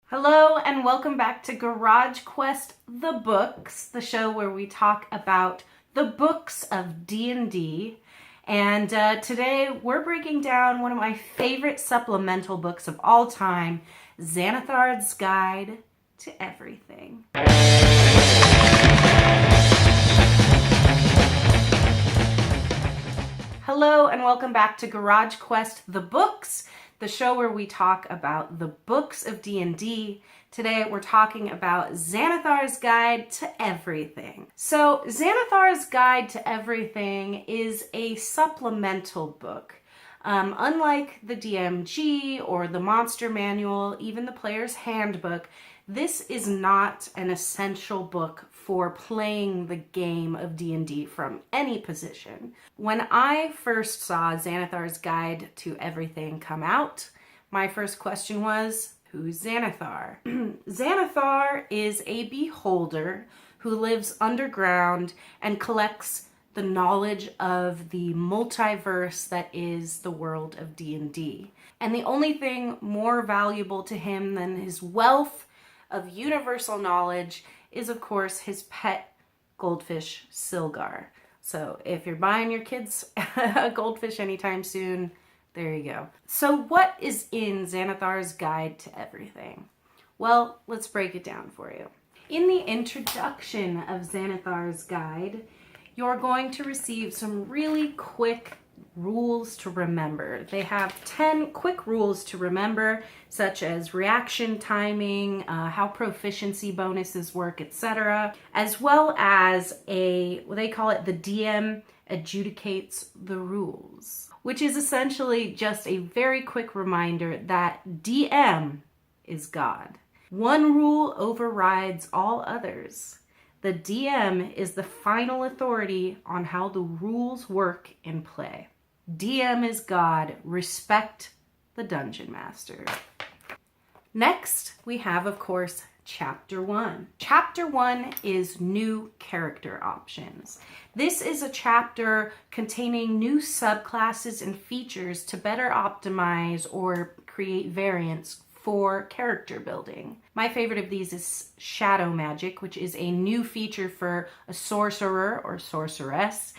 Hello and welcome back to Garage Quest the Books, the show where we talk about the books of D&D. And today we're breaking down one of my favorite supplemental books of all time, XANATHARS Guide to Everything. Hello and welcome back to Garage Quest the Books, the show where we talk about the books of D&D. Today we're talking about XANATHARS Guide to Everything. So XANATHARS Guide to Everything is a supplemental book. Unlike the DMG or the Monster Manual, even the Player's Handbook, this is not an essential book for playing the game of D&D from any position. When I first saw XANATHARS Guide to Everything come out, my first question was, who's Xanathar? Xanathar is a beholder who lives underground and collects the knowledge of the multiverse that is the world of D&D. And the only thing more valuable to him than his wealth of universal knowledge is, of course, his pet goldfish, Silgar. So if you're buying your kids a goldfish anytime soon, there you go. So what is in XANATHARS Guide to Everything? Well, let's break it down for you. In the introduction of XANATHARS Guide, you're going to receive some really quick rules to remember. They have 10 quick rules to remember, such as reaction timing, how proficiency bonuses work, etc., as well as what they call it, the DM adjudicates the rules, which is essentially just a very quick reminder that DM is God. One rule overrides all others. The DM is the final authority on how the rules work in play. DM is God. Respect the Dungeon Master. Next, we have, of course, Chapter 1. Chapter 1 is new character options. This is a chapter containing new subclasses and features to better optimize or create variants for character building. My favorite of these is Shadow Magic, which is a new feature for a sorcerer or sorceress,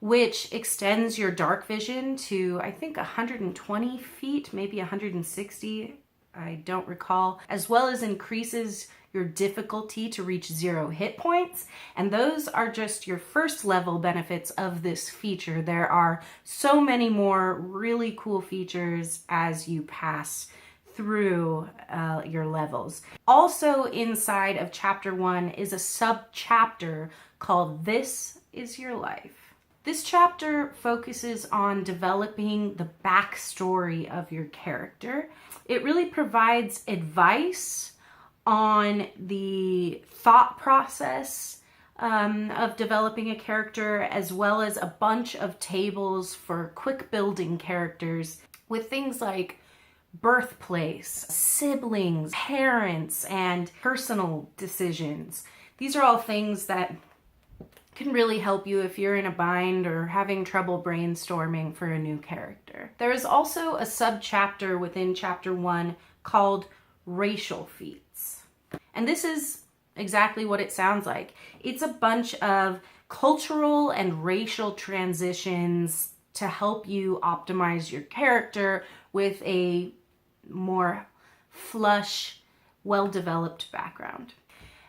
which extends your dark vision to, I think, 120 feet, maybe 160, I don't recall, as well as increases your difficulty to reach 0 hit points. And those are just your first level benefits of this feature. There are so many more really cool features as you pass through your levels. Also inside of Chapter 1 is a sub-chapter called This Is Your Life. This chapter focuses on developing the backstory of your character. It really provides advice on the thought process of developing a character, as well as a bunch of tables for quick building characters with things like birthplace, siblings, parents, and personal decisions. These are all things that can really help you if you're in a bind or having trouble brainstorming for a new character. There is also a sub-chapter within Chapter 1 called Racial Feats. And this is exactly what it sounds like. It's a bunch of cultural and racial transitions to help you optimize your character with a more flush, well-developed background.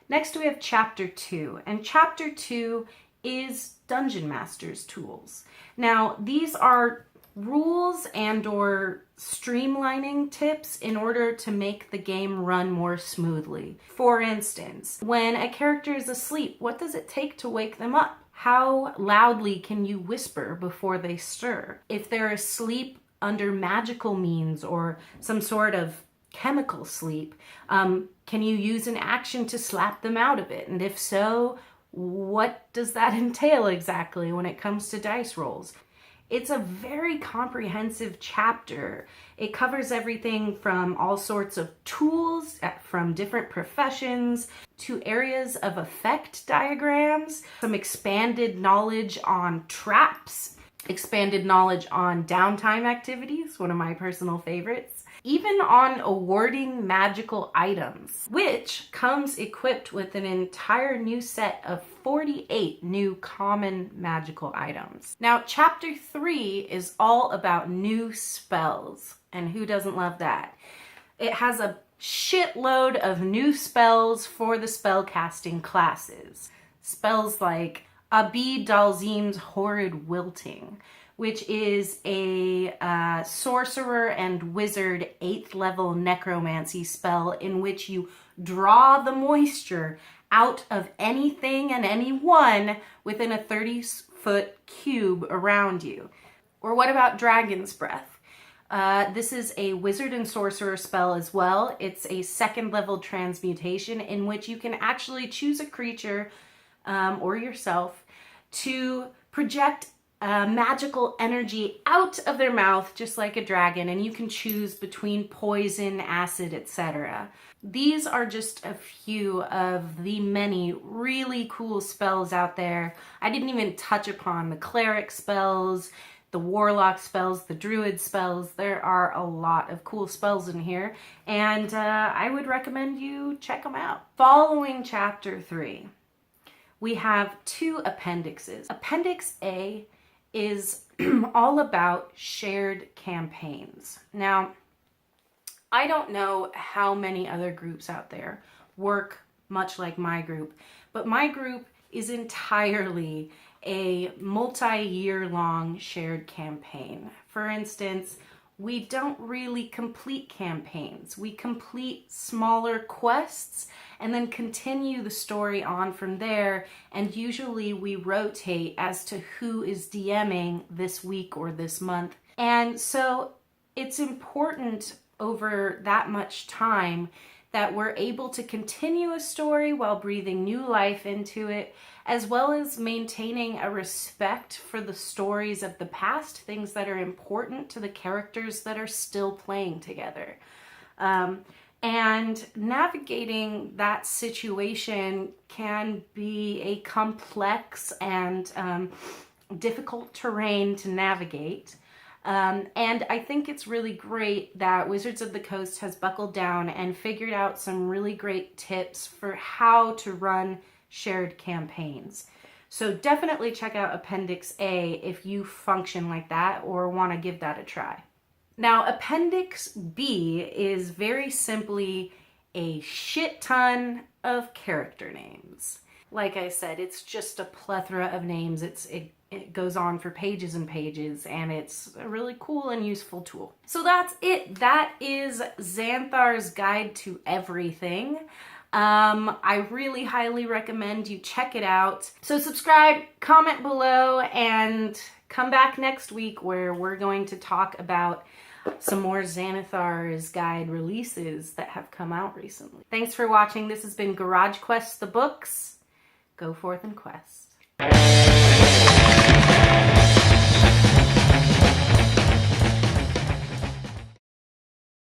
Next, we have Chapter 2, and Chapter 2 is Dungeon Master's tools. Now, these are rules and or streamlining tips in order to make the game run more smoothly. For instance, when a character is asleep, what does it take to wake them up? How loudly can you whisper before they stir? If they're asleep under magical means or some sort of chemical sleep, can you use an action to slap them out of it? And if so, what does that entail exactly when it comes to dice rolls? It's a very comprehensive chapter. It covers everything from all sorts of tools from different professions to areas of effect diagrams, some expanded knowledge on traps, expanded knowledge on downtime activities, one of my personal favorites, even on awarding magical items, which comes equipped with an entire new set of 48 new common magical items. Now, chapter 3 is all about new spells, and who doesn't love that? It has a shitload of new spells for the spellcasting classes. Spells like Abi Dalzim's Horrid Wilting, which is a sorcerer and wizard 8th level necromancy spell in which you draw the moisture out of anything and anyone within a 30-foot cube around you. Or what about Dragon's Breath? This is a wizard and sorcerer spell as well. It's a 2nd level transmutation in which you can actually choose a creature or yourself to project magical energy out of their mouth, just like a dragon, and you can choose between poison, acid, etc. These are just a few of the many really cool spells out there. I didn't even touch upon the cleric spells, the warlock spells, the druid spells. There are a lot of cool spells in here, and I would recommend you check them out. Following chapter 3, we have 2 appendixes. Appendix A is all about shared campaigns. Now, I don't know how many other groups out there work much like my group, but my group is entirely a multi-year long shared campaign. For instance, we don't really complete campaigns. We complete smaller quests and then continue the story on from there, and usually we rotate as to who is DMing this week or this month. And so it's important over that much time that we're able to continue a story while breathing new life into it, as well as maintaining a respect for the stories of the past, things that are important to the characters that are still playing together. And navigating that situation can be a complex and difficult terrain to navigate. And I think it's really great that Wizards of the Coast has buckled down and figured out some really great tips for how to run shared campaigns. So definitely check out Appendix A if you function like that or want to give that a try. Now, Appendix B is very simply a shit ton of character names. Like I said, it's just a plethora of names. It goes on for pages and pages, and it's a really cool and useful tool. So that's it. That is XANATHARS Guide to Everything. I really highly recommend you check it out. So subscribe, comment below, and come back next week where we're going to talk about some more XANATHARS Guide releases that have come out recently. Thanks for watching. This has been Garage Quest the Books. Go forth and quest.